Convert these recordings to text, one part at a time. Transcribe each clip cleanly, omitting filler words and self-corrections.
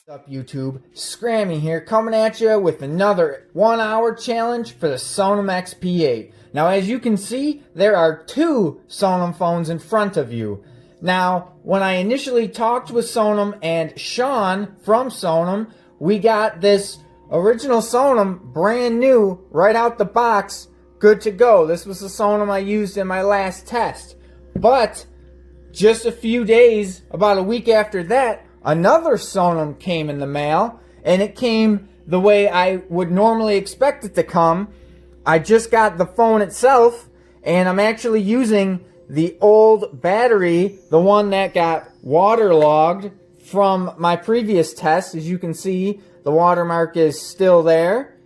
What's up YouTube, Scrammy here, coming at you with another 1 hour challenge for the Sonim XP8. Now as you can see, there are two Sonim phones in front of you. Now when I initially talked with Sonim and Sean from Sonim, we got this original Sonim brand new right out the box, good to go. This was the Sonim I used in my last test. But just a few days, about a week after that, another Sonim came in the mail, and it came the way I would normally expect it to come. I just got the phone itself, and I'm actually using the old battery, the one that got waterlogged from my previous test. As you can see, the watermark is still there.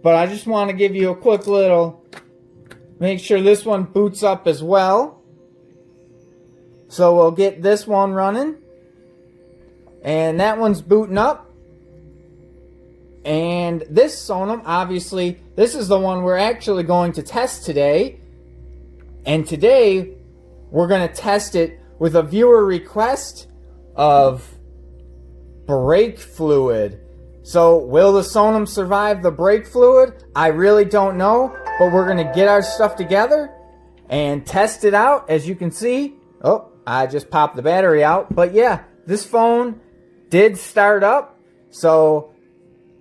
But I just want to give you a quick little, make sure this one boots up as well. So we'll get this one running. And that one's booting up. And this Sonim, obviously, this is the one we're actually going to test today. And today, we're going to test it with a viewer request of brake fluid. So, will the Sonim survive the brake fluid? I really don't know. But we're going to get our stuff together and test it out. As you can see, oh, I just popped the battery out. But yeah, this phone did start up. So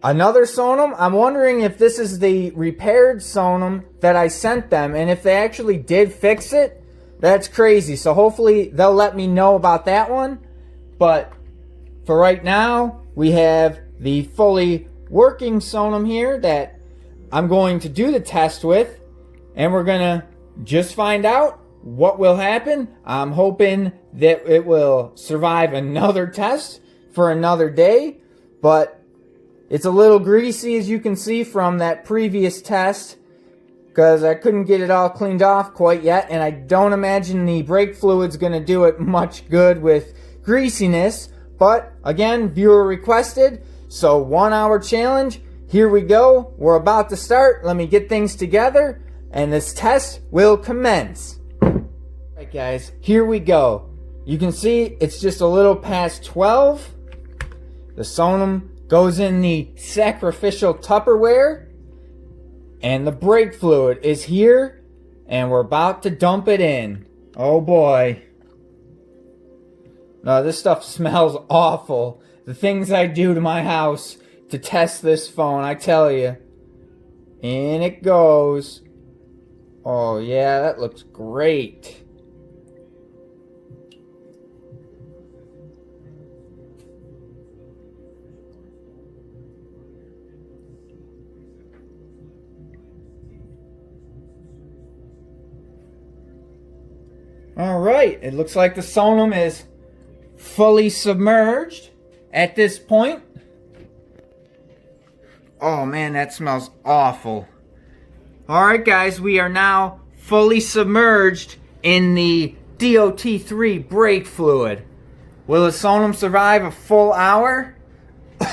another Sonim, I'm wondering if this is the repaired Sonim that I sent them, and if they actually did fix it. That's crazy. So hopefully they'll let me know about that one. But for right now, we have the fully working Sonim here that I'm going to do the test with, and we're gonna just find out what will happen. I'm hoping that it will survive another test for another day, but it's a little greasy, as you can see from that previous test, because I couldn't get it all cleaned off quite yet, and I don't imagine the brake fluid's going to do it much good with greasiness. But again, viewer requested, so 1 hour challenge. Here we go. We're about to start. Let me get things together, and this test will commence. Alright guys, here we go. You can see it's just a little past 12. The Sonim goes in the sacrificial Tupperware, and the brake fluid is here, and we're about to dump it in. Oh boy. No, this stuff smells awful. The things I do to my house to test this phone, I tell you. In it goes. Oh yeah, that looks great. Alright, it looks like the Sonim is fully submerged at this point. Oh man, that smells awful. Alright guys, we are now fully submerged in the DOT3 brake fluid. Will the Sonim survive a full hour?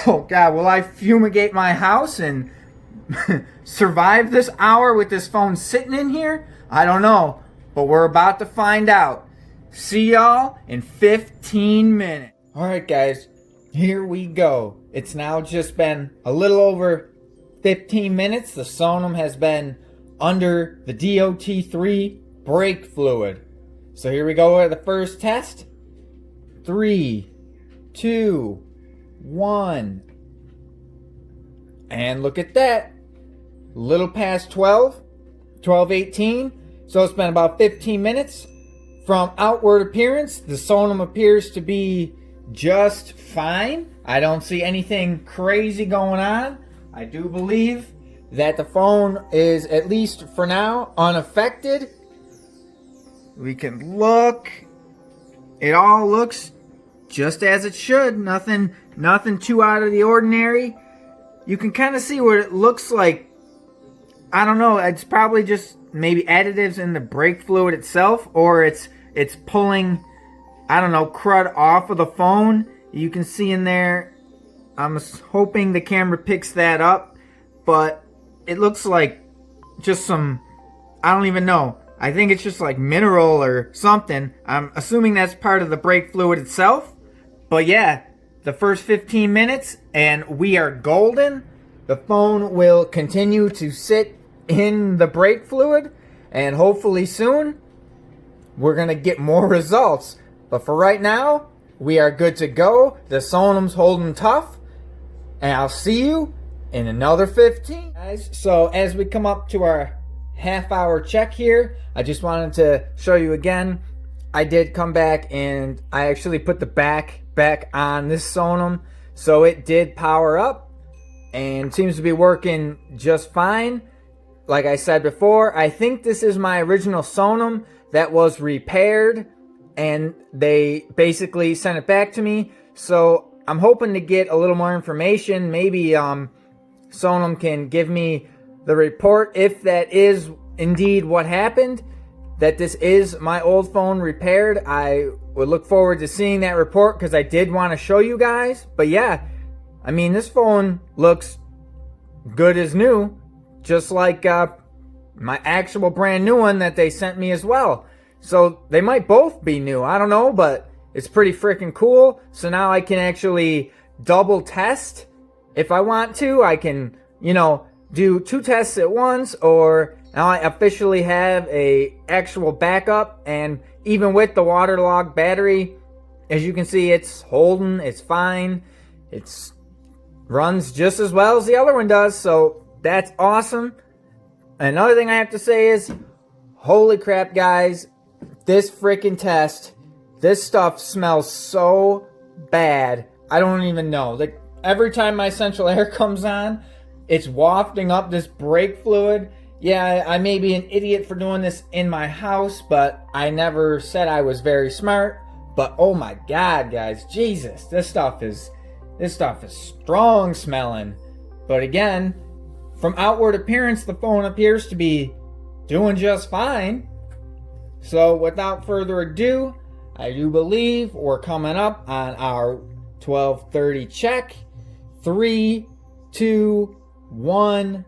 Oh god, will I fumigate my house and survive this hour with this phone sitting in here? I don't know. But we're about to find out. See y'all in 15 minutes. Alright guys, here we go. It's now just been a little over 15 minutes. The Sonim has been under the DOT3 brake fluid. So here we go with the first test. 3, 2, 1. And look at that. Little past 12, 12:18. So it's been about 15 minutes. From outward appearance, the Sonim appears to be just fine. I don't see anything crazy going on. I do believe that the phone is, at least for now, unaffected. We can look. It all looks just as it should. Nothing too out of the ordinary. You can kind of see what it looks like. I don't know. It's probably just maybe additives in the brake fluid itself, or it's pulling, I don't know, crud off of the phone. You can see in there. I'm hoping the camera picks that up, but it looks like just some, I don't even know. I think it's just like mineral or something. I'm assuming that's part of the brake fluid itself. But yeah, the first 15 minutes and we are golden. The phone will continue to sit in the brake fluid, and hopefully soon we're going to get more results. But for right now, we are good to go. The Sonim's holding tough, and I'll see you in another 15. Guys, so as we come up to our half-hour check here, I just wanted to show you again. I did come back and I actually put the back on this Sonim, so it did power up and seems to be working just fine. Like I said before, I think this is my original Sonim that was repaired, and they basically sent it back to me. So I'm hoping to get a little more information. Maybe Sonim can give me the report if that is indeed what happened, that this is my old phone repaired. I would look forward to seeing that report because I did want to show you guys. But yeah, I mean, this phone looks good as new, just like my actual brand new one that they sent me as well. So they might both be new, I don't know, but it's pretty freaking cool. So now I can actually double test if I want to. I can, you know, do 2 tests at once, or now I officially have a actual backup. And even with the waterlogged battery, as you can see, it's holding, it's fine, it's runs just as well as the other one does. So that's awesome. Another thing I have to say is, holy crap, guys, this freaking test, this stuff smells so bad. I don't even know. Like, every time my central air comes on, it's wafting up this brake fluid. Yeah, I may be an idiot for doing this in my house, but I never said I was very smart. But oh my god, guys, Jesus, this stuff is strong smelling. But again, from outward appearance, the phone appears to be doing just fine. So without further ado, I do believe we're coming up on our 12:30 check. 3, 2, 1.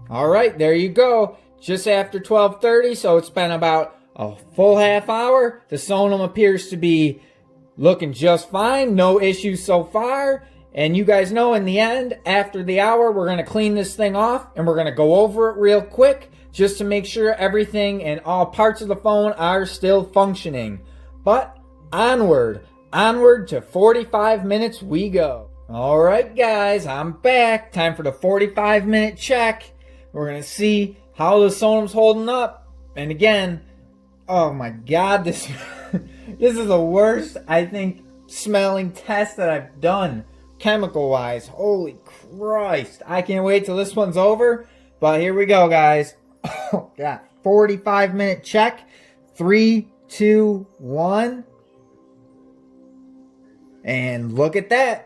All right, there you go. Just after 12:30, so it's been about a full half hour. The Sonim appears to be looking just fine. No issues so far. And you guys know, in the end, after the hour, we're going to clean this thing off and we're going to go over it real quick just to make sure everything and all parts of the phone are still functioning. But onward to 45 minutes we go. All right, guys, I'm back. Time for the 45-minute check. We're going to see how the Sonim's holding up. And again, oh my god, this is the worst, I think, smelling test that I've done. Chemical-wise, holy Christ. I can't wait till this one's over. But here we go, guys. Oh, God. 45-minute check. 3, 2, 1. And look at that.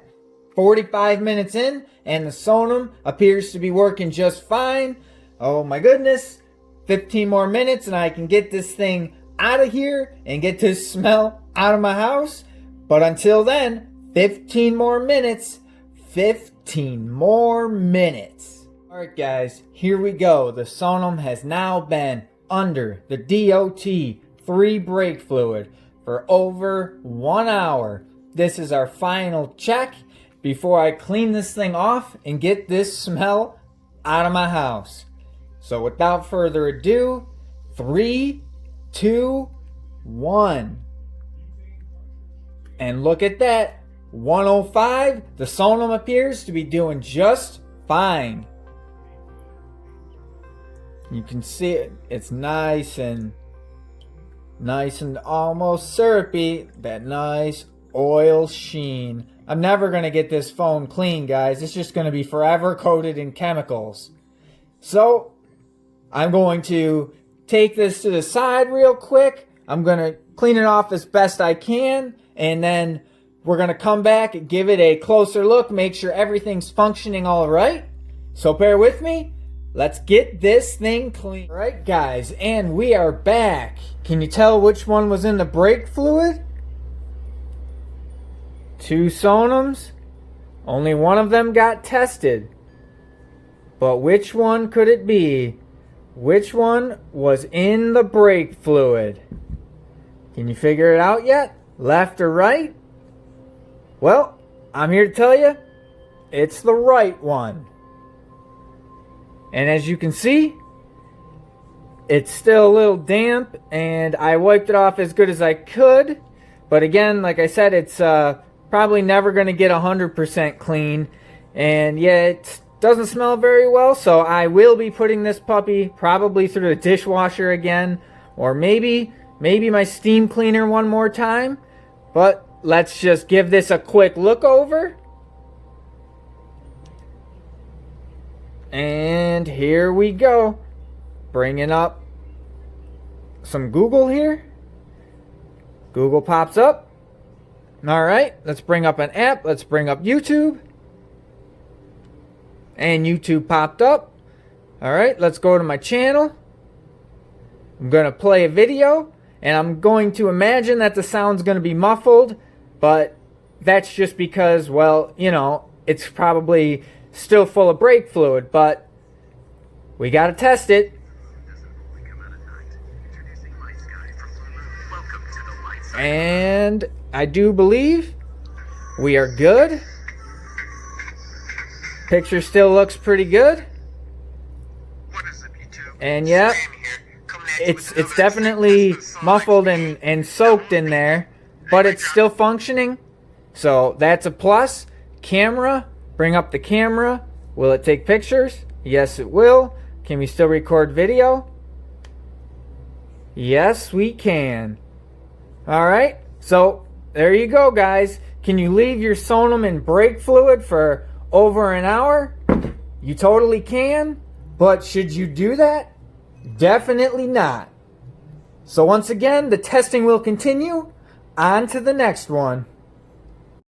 45 minutes in, and the Sonim appears to be working just fine. Oh, my goodness. 15 more minutes, and I can get this thing out of here and get this smell out of my house. But until then, 15 more minutes. 15 more minutes. Alright, guys, here we go. The Sonim has now been under the DOT3 brake fluid for over 1 hour. This is our final check before I clean this thing off and get this smell out of my house. So without further ado, 3, 2, 1. And look at that. 105, the Sonim appears to be doing just fine. You can see it. It's nice and almost syrupy. That nice oil sheen. I'm never going to get this phone clean, guys. It's just going to be forever coated in chemicals. So, I'm going to take this to the side real quick. I'm going to clean it off as best I can, and then we're going to come back and give it a closer look, make sure everything's functioning all right. So bear with me. Let's get this thing clean. All right, guys, and we are back. Can you tell which one was in the brake fluid? 2 Sonims. Only one of them got tested. But which one could it be? Which one was in the brake fluid? Can you figure it out yet? Left or right? Well, I'm here to tell you, it's the right one. And as you can see, it's still a little damp, and I wiped it off as good as I could. But again, like I said, it's probably never going to get 100% clean. And yeah, it doesn't smell very well, so I will be putting this puppy probably through the dishwasher again, or maybe my steam cleaner one more time. But let's just give this a quick look over. And here we go. Bringing up some Google here. Google pops up. Alright, let's bring up an app. Let's bring up YouTube. And YouTube popped up. Alright, let's go to my channel. I'm going to play a video. And I'm going to imagine that the sound's going to be muffled. But that's just because, well, you know, it's probably still full of brake fluid. But we got to test it. And I do believe we are good. Picture still looks pretty good. And yeah, it's definitely muffled and soaked in there, but it's still functioning. So that's a plus. Camera, bring up the camera. Will it take pictures? Yes, it will. Can we still record video? Yes, we can. Alright, so there you go, guys. Can you leave your Sonim in brake fluid for over an hour? You totally can, but should you do that? Definitely not. So once again, the testing will continue. On to the next one.